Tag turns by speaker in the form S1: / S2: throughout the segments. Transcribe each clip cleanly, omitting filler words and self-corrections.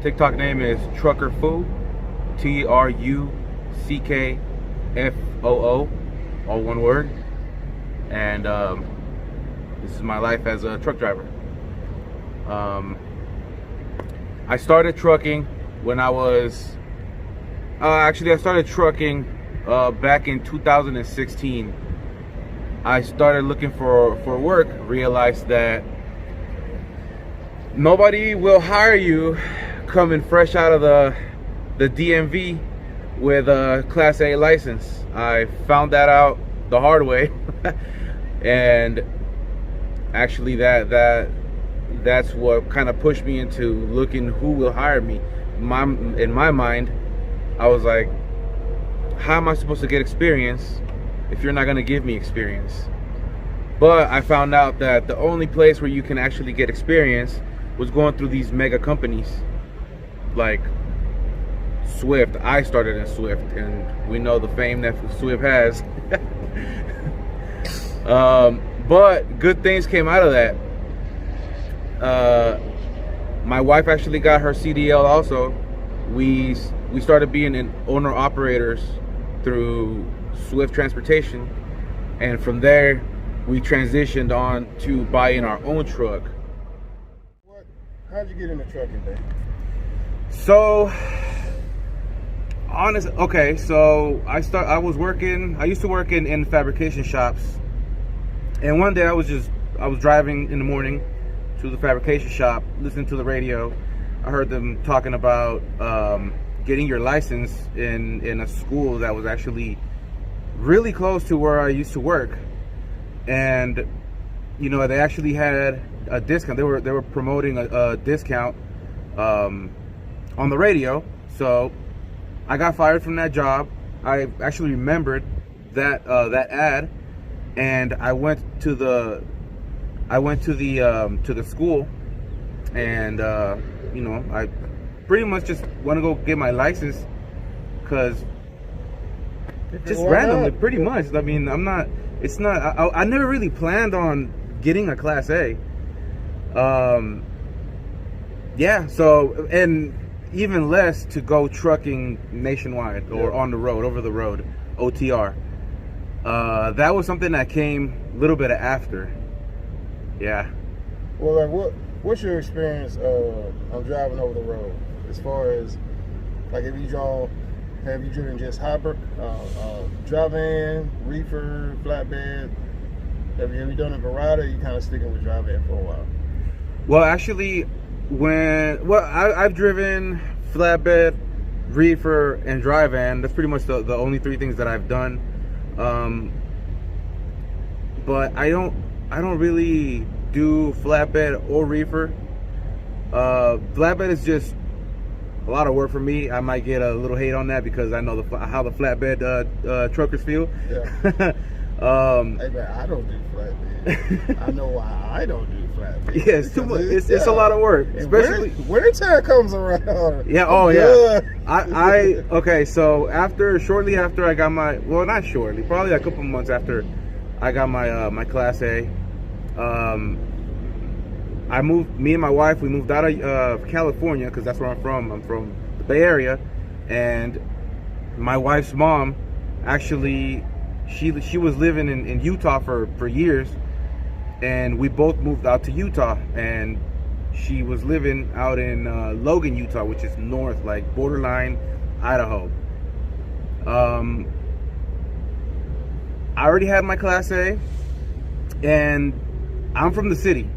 S1: TikTok name is truckerfoo, TRUCKFOO, all one word. And this is my life as a truck driver. I started trucking when I was I started trucking back in 2016. I started looking for work, realized that nobody will hire you coming fresh out of the DMV with a Class A license. I found that out the hard way. And actually that's what kind of pushed me into looking who will hire me. In my mind, I was like, how am I supposed to get experience if you're not going to give me experience? But I found out that the only place where you can actually get experience was going through these mega companies like Swift. I started in Swift, and we know the fame that Swift has. But good things came out of that. My wife actually got her CDL also. We started being in owner operators through Swift Transportation, and from there we transitioned on to buying our own truck.
S2: How'd you get into trucking, man?
S1: So I used to work in fabrication shops, and one day I was driving in the morning to the fabrication shop, listening to the radio. I heard them talking about getting your license in a school that was actually really close to where I used to work, and they actually had a discount. They were promoting a discount on the radio. So I got fired from that job. I actually remembered that ad, and I went to the school, and I pretty much just want to go get my license because just randomly, pretty much. I mean, I never really planned on getting a Class A. So, and even less to go trucking nationwide or on the road, over the road, OTR. That was something that came a little bit after. Yeah.
S2: Well, like, what's your experience on driving over the road? As far as, like, have you driven just hybrid, drive-in, reefer, flatbed? Have you done a variety, or are you kind of sticking with drive-in for a while?
S1: Well, actually, I've driven flatbed, reefer, and drive-in. That's pretty much the only three things that I've done. But I don't really do flatbed or reefer. Flatbed is just a lot of work for me. I might get a little hate on that because I know how the flatbed truckers feel.
S2: Yeah. Hey man, I don't do flatbed. I know why I don't do flatbed.
S1: Yeah, it's too much. It's a lot of work, especially
S2: winter comes around.
S1: Yeah. Oh yeah. Okay. So shortly after I got probably a couple months after I got my Class A, me and my wife, we moved out of California because that's where I'm from. I'm from the Bay Area, and my wife's mom actually, she was living in Utah for years, and we both moved out to Utah, and she was living out in Logan, Utah, which is north, like borderline Idaho. I already had my Class A, and I'm from the city.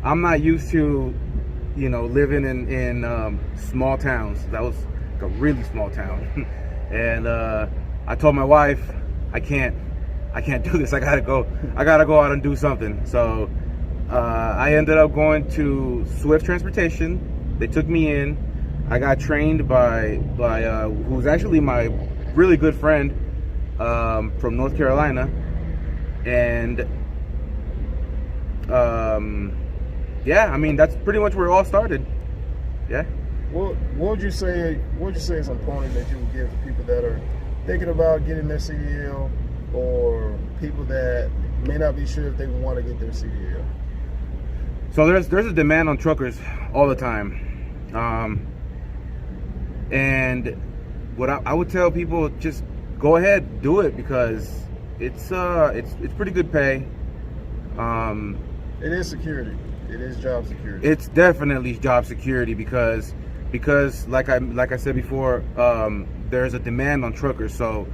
S1: I'm not used to, living in small towns. That was like a really small town. And I told my wife, I can't do this. I gotta go out and do something. So I ended up going to Swift Transportation. They took me in. I got trained by who's actually my really good friend from North Carolina, and I mean, that's pretty much where it all started. Yeah.
S2: What would you say is important that you would give to people that are thinking about getting their CDL, or people that may not be sure if they want to get their CDL?
S1: So there's a demand on truckers all the time. And what I would tell people, just go ahead, do it, because it's pretty good pay.
S2: It is security. It is job security.
S1: It's definitely job security because like I said before, there's a demand on truckers, so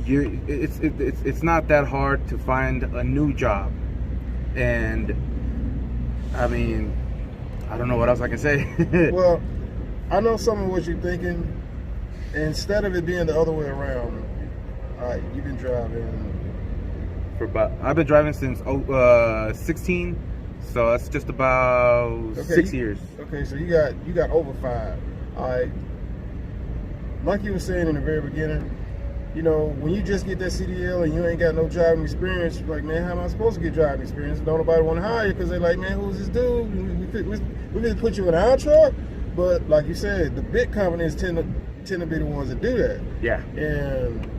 S1: it's not that hard to find a new job. And I mean, I don't know what else I can say.
S2: Well, I know some of what you're thinking. Instead of it being the other way around, you've been driving
S1: I've been driving since 16, so that's just about 6 years.
S2: Okay, so you got over 5. All right. Like you were saying in the very beginning, you know, when you just get that CDL and you ain't got no driving experience, you're like, man, how am I supposed to get driving experience? Don't nobody want to hire you because they're like, man, who's this dude? We can put you in our truck. But like you said, the big companies tend to be the ones that do that.
S1: Yeah.
S2: And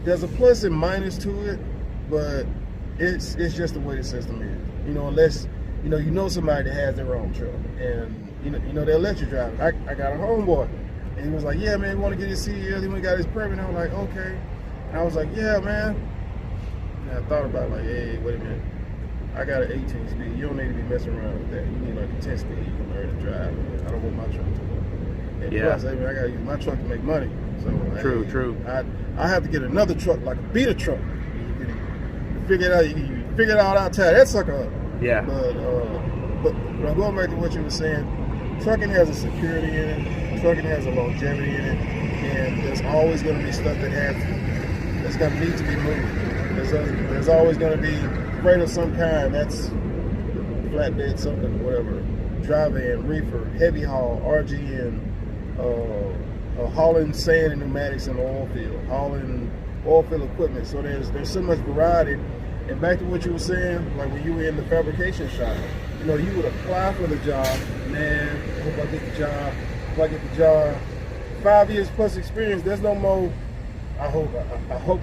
S2: there's a plus and minus to it, but it's just the way the system is. You know, unless you know somebody that has their own truck, and you know they'll let you drive. I got a homeboy, and he was like, yeah, man, we want to get his CDL. He went and got his permit. And I was like, okay. And I was like, yeah, man. And I thought about it, like, hey, wait a minute. I got an 18 speed. You don't need to be messing around with that. You need like a 10 speed. You can learn to drive. I don't want my truck to work. And plus, I got to use my truck to make money. So
S1: True.
S2: I have to get another truck, like a beater truck. You figure it out. You figure it out. I'll tie that sucker up.
S1: Yeah.
S2: But going back to what you were saying, trucking has a security in it. Trucking has a longevity in it, and there's always going to be stuff that's going to need to be moved. There's always going to be freight of some kind. That's flatbed, something, whatever. Dry van, reefer, heavy haul, RGN, hauling sand and pneumatics in the oil field, hauling oil field equipment. So there's so much variety. And back to what you were saying, like when you were in the fabrication shop, you know, you would apply for the job. Man, I hope I get the job. If I get the job, 5 years plus experience, there's no more. I hope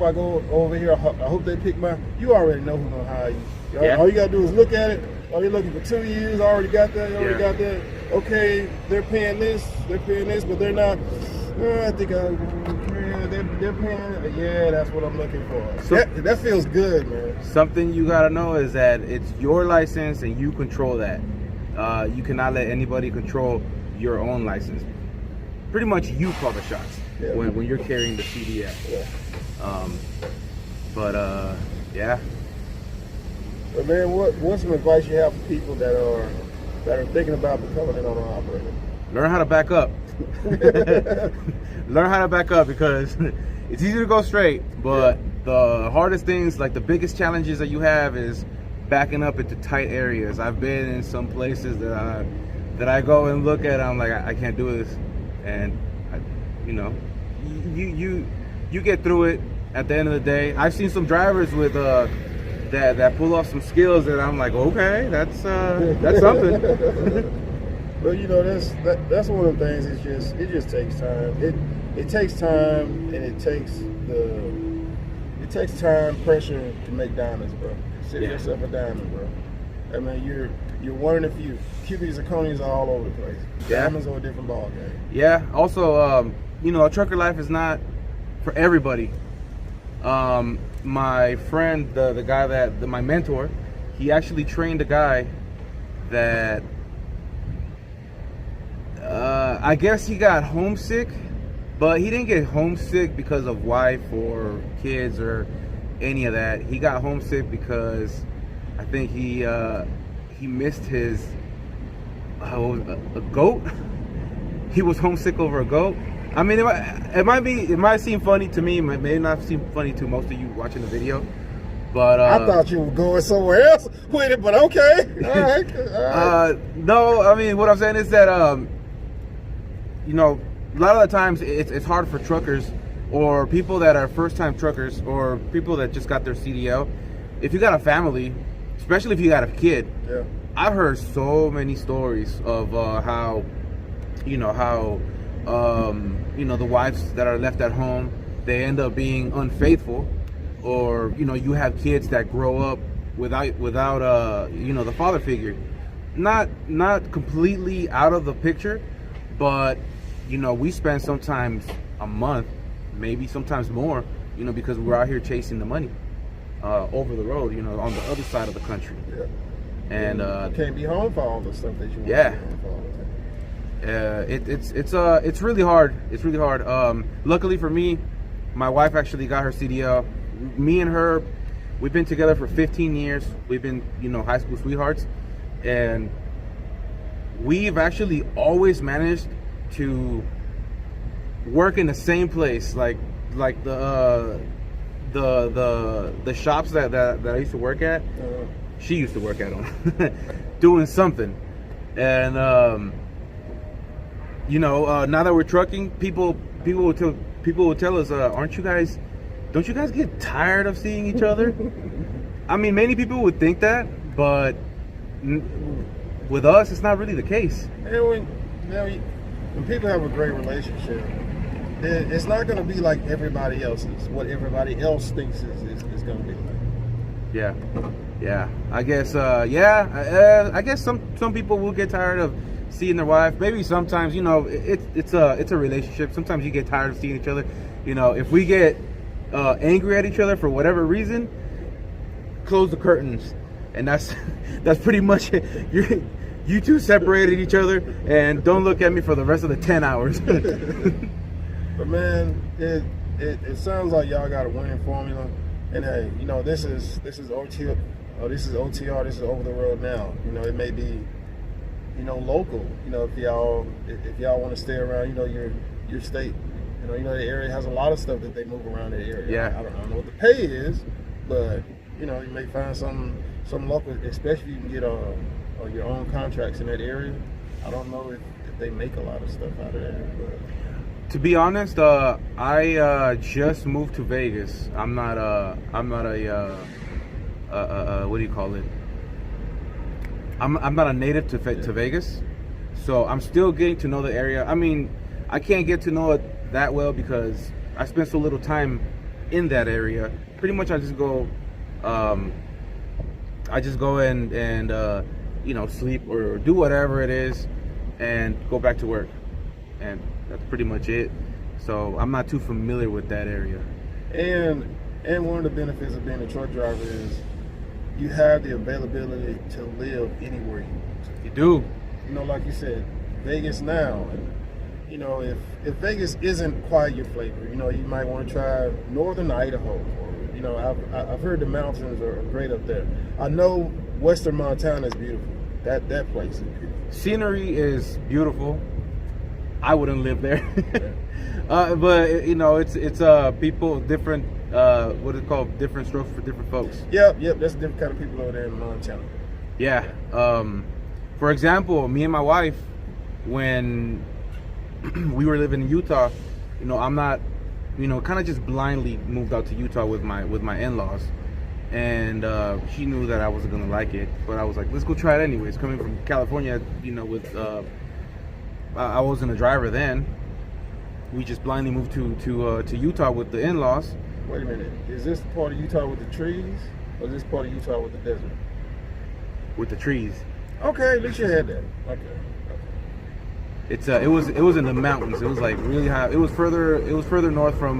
S2: I go over here. I hope they pick my. You already know who's gonna hire you.
S1: Yeah.
S2: All you gotta do is look at it. Oh, you're looking for 2 years. I already got that. You already got that. Okay, they're paying this, but they're not. I think they're paying. Yeah, that's what I'm looking for. So, that feels good, man.
S1: Something you gotta know is that it's your license and you control that. You cannot let anybody control your own license. Pretty much, you call the shots when you're carrying the CDL. Yeah. Yeah.
S2: But man, what's some advice you have for people that are thinking about becoming an owner operator?
S1: Learn how to back up. Learn how to back up, because it's easy to go straight, but the hardest things, like the biggest challenges that you have, is backing up into tight areas. I've been in some places that I go and look at, I'm like, I can't do this, and you get through it. At the end of the day, I've seen some drivers with that pull off some skills that I'm like, okay, that's something.
S2: But you know, that's one of the things. It just takes time. It takes time, and it takes time, pressure to make diamonds, bro. Consider yourself a diamond, bro. I mean, you're one in a few. Cubies and conies are all over the place. Diamonds are a different ball game.
S1: Yeah. Also, a trucker life is not for everybody. My friend, the guy my mentor, he actually trained a guy that I guess he got homesick, but he didn't get homesick because of wife or kids or any of that. He got homesick because I think he missed his a goat. He was homesick over a goat. I mean, it might seem funny to me. It may not seem funny to most of you watching the video, but
S2: I thought you were going somewhere else with it. But okay, all right.
S1: No, I mean, what I'm saying is that a lot of the times it's hard for truckers or people that are first-time truckers or people that just got their CDL. If you got a family, especially if you got a kid, I've heard so many stories of how the wives that are left at home, they end up being unfaithful, or you have kids that grow up without the father figure. Not completely out of the picture, but you know, we spend sometimes a month, maybe sometimes more, you know, because we're out here chasing the money over the road, you know, on the other side of the country.
S2: Yeah.
S1: And
S2: you can't be home for all the stuff that you want
S1: yeah.
S2: to be home for all the time.
S1: It's really hard. It's really hard. Luckily for me, my wife actually got her CDL. Me and her, we've been together for 15 years. We've been, you know, high school sweethearts, and we've actually always managed to work in the same place, like the shops that I used to work at. She used to work at them, doing something. And you know, now that we're trucking, people will tell us, don't you guys get tired of seeing each other? I mean, many people would think that, but with us, it's not really the case.
S2: And when people have a great relationship, it's not going to be like everybody else's. What everybody else thinks is going to be like.
S1: Yeah. I guess. I guess some people will get tired of seeing their wife. Maybe sometimes, you know, it's a relationship. Sometimes you get tired of seeing each other. You know, if we get angry at each other for whatever reason, close the curtains, and that's pretty much it. You two separated each other, and don't look at me for the rest of the 10 hours.
S2: But man, it sounds like y'all got a winning formula. And hey, you know, this is OTR, this is OTR, this is over the road now. You know, it may be, you know, local. You know, if y'all want to stay around, you know, your state. You know, the area has a lot of stuff that they move around the area.
S1: Yeah.
S2: I don't know what the pay is, but you know, you may find some local, especially if you can get your own contracts in that area. I don't know if they make a lot of stuff out of there, but.
S1: To be honest, I just moved to Vegas. I'm not a what do you call it? I'm not a native to Vegas, so I'm still getting to know the area. I mean, I can't get to know it that well because I spent so little time in that area. Pretty much, I just go and you know, sleep or do whatever it is, and go back to work, and that's pretty much it. So I'm not too familiar with that area.
S2: And one of the benefits of being a truck driver is you have the availability to live anywhere you want to.
S1: You do.
S2: You know, like you said, Vegas now. And, you know, if Vegas isn't quite your flavor, you know, you might want to try northern Idaho. Or, you know, I've heard the mountains are great up there. I know western Montana is beautiful. That place is beautiful.
S1: Scenery is beautiful. I wouldn't live there. But you know, it's people different. What is it called? Different strokes for different folks.
S2: Yep. That's a different kind of people over there in Montana.
S1: Yeah. For example, me and my wife, when we were living in Utah, you know, I'm not, you know, kind of just blindly moved out to Utah with my in-laws, and she knew that I wasn't gonna like it, but I was like, let's go try it anyways. Coming from California, you know, with I wasn't a driver then. We just blindly moved to Utah with the in-laws.
S2: Wait a minute. Is this part of Utah with the trees, or is this part of Utah with the desert?
S1: With the trees.
S2: Okay, at least you had that. Okay.
S1: It's it was in the mountains. It was like really high. It was further north from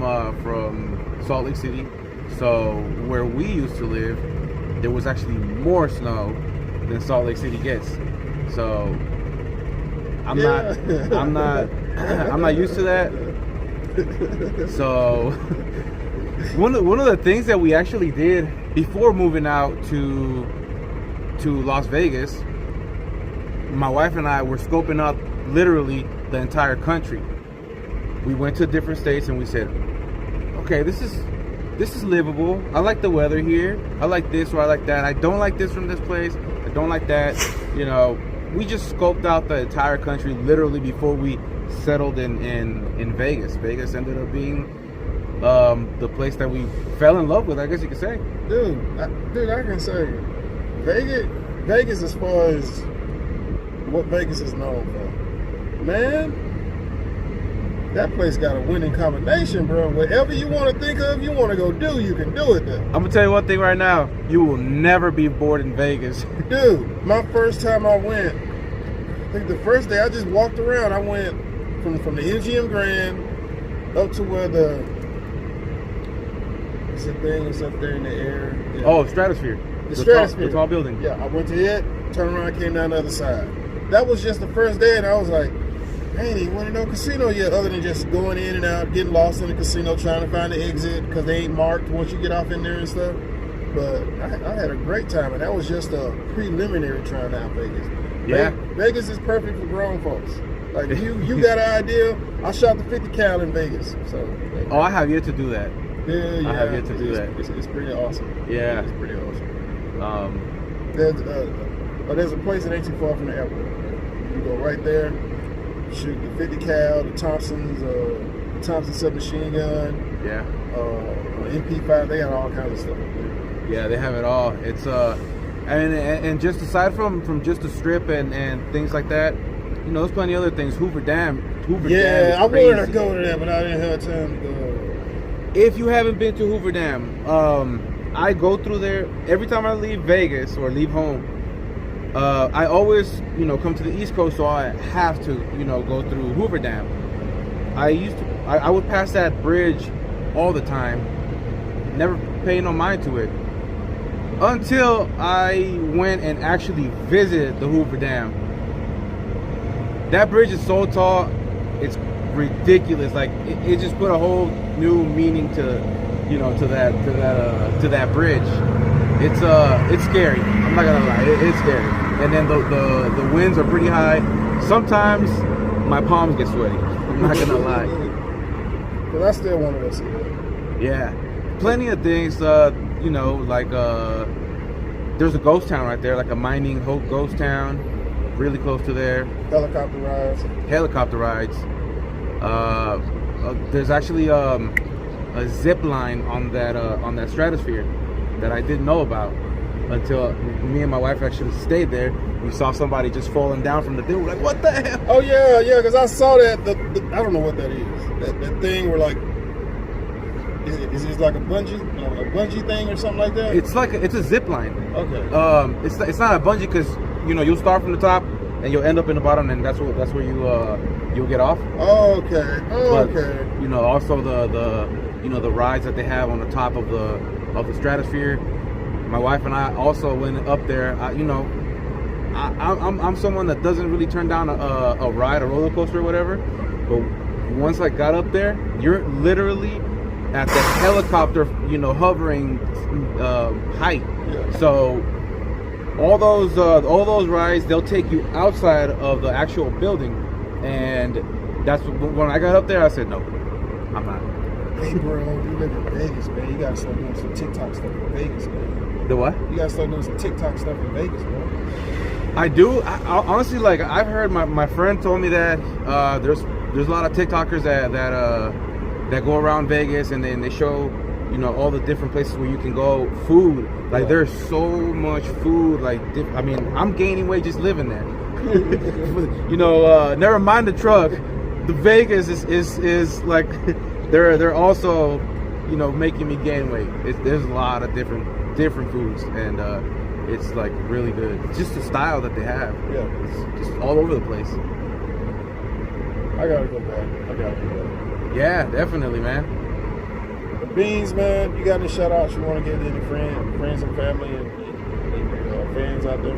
S1: Salt Lake City. So where we used to live, there was actually more snow than Salt Lake City gets. So I'm not used to that. So one of the things that we actually did before moving out to Las Vegas, my wife and I were scoping up literally the entire country. We went to different states and we said, okay, this is livable. I like the weather here. I like this or I like that. I don't like this from this place. I don't like that. You know, we just scoped out the entire country literally before we settled in Vegas. Vegas ended up being the place that we fell in love with, I guess you could say.
S2: Dude, I can say Vegas as far as what Vegas is known for. Man, that place got a winning combination, bro. Whatever you want to think of, you want to go do, you can do it there.
S1: I'm gonna tell you one thing right now. You will never be bored in Vegas.
S2: Dude, my first time I went, I think the first day I just walked around. I went from the MGM Grand up to where the thing is up there in the air. Yeah.
S1: Oh, Stratosphere.
S2: The Stratosphere.
S1: The tall building.
S2: Yeah, I went to it, turned around, came down the other side. That was just the first day, and I was like, I ain't even went to no casino yet, other than just going in and out, getting lost in the casino, trying to find the exit because they ain't marked once you get off in there and stuff. But I had a great time, and that was just a preliminary trying out Vegas.
S1: Yeah.
S2: Vegas is perfect for grown folks. Like, you got an idea. I shot the 50 cal in Vegas. So.
S1: Oh, I have yet to do that.
S2: Yeah.
S1: I have yet to do that.
S2: It's pretty awesome.
S1: Yeah.
S2: It's pretty awesome. There's a place that ain't too far from the airport. You go right there, shoot the 50 cal, the Thompson submachine gun.
S1: Yeah.
S2: MP5. They got all kinds of stuff.
S1: Yeah, they have it all. It's and just aside from just the strip and things like that, you know, there's plenty of other things. Hoover Dam.
S2: Yeah, I wanted to go to that, but I didn't have time to go.
S1: If you haven't been to Hoover Dam, I go through there every time I leave Vegas or leave home. I always, you know, come to the East Coast, so I have to, you know, go through Hoover Dam. I would pass that bridge all the time, never paying no mind to it, until I went and actually visited the Hoover Dam. That bridge is so tall, it's ridiculous. Like it just put a whole new meaning to, you know, to that bridge. It's scary. I'm not gonna lie, it's scary. And then the winds are pretty high. Sometimes my palms get sweaty. I'm not gonna lie.
S2: But I still want to go see that.
S1: Yeah, plenty of things. You know, like there's a ghost town right there, like a mining ghost town, really close to there.
S2: Helicopter rides.
S1: There's actually a zip line on that Stratosphere that I didn't know about until me and my wife actually stayed there. We saw somebody just falling down from the thing. We're like, what the hell?
S2: Oh yeah, because I saw that. I don't know what that is. That thing where like, is it like a bungee thing or something like that?
S1: It's a zip line.
S2: Okay.
S1: It's not a bungee because, you know, you'll start from the top and you'll end up in the bottom, and that's where you'll get off.
S2: Oh, okay.
S1: But, you know, also the rides that they have on the top of the Stratosphere. My wife and I also went up there. I'm someone that doesn't really turn down a ride, a roller coaster or whatever. But once I got up there, you're literally at the helicopter, you know, hovering height.
S2: Yeah.
S1: So all those rides, they'll take you outside of the actual building, and that's when I got up there. I said, no, I'm not.
S2: Hey, bro, you live in Vegas, man. You gotta start doing some TikTok stuff in Vegas, man.
S1: The what?
S2: You gotta start doing some TikTok stuff in Vegas, bro.
S1: I do. I honestly, like, I've heard my friend told me that there's a lot of TikTokers that go around Vegas and then they show, you know, all the different places where you can go. Food, like, yeah. There's so much food. Like, I mean, I'm gaining weight just living there. You know, never mind the truck. The Vegas is like they're also, you know, making me gain weight. There's a lot of different foods, and it's like really good. It's just the style that they have.
S2: Yeah,
S1: it's just all over the place.
S2: I gotta go back.
S1: Yeah, definitely, man.
S2: The Beans, man. You got any shout outs you want to give to any friends and family and fans out there?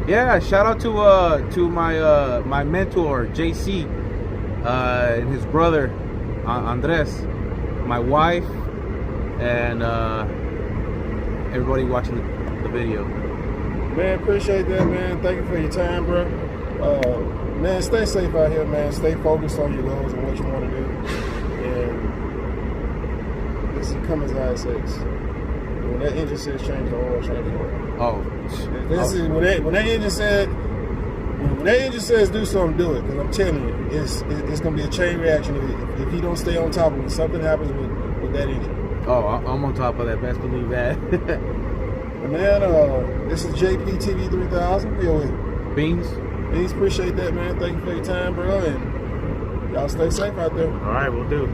S1: Yeah, shout out to my mentor JC and his brother Andres, my wife, and everybody watching the video.
S2: Man, appreciate that, man. Thank you for your time, bro. Man, stay safe out here, man. Stay focused on your goals and what you want to do. And this is come as ISX. When that engine says change the oil, change the oil.
S1: Oh,
S2: this is when that engine says do something, do it. Because I'm telling you, it's gonna be a chain reaction if you don't stay on top of it. Something happens with that engine.
S1: Oh, I'm on top of that. Best believe that.
S2: Man, this is JPTV 3000.
S1: Beans,
S2: appreciate that, man. Thank you for your time, bro. And y'all stay safe out there.
S1: All right, we'll do.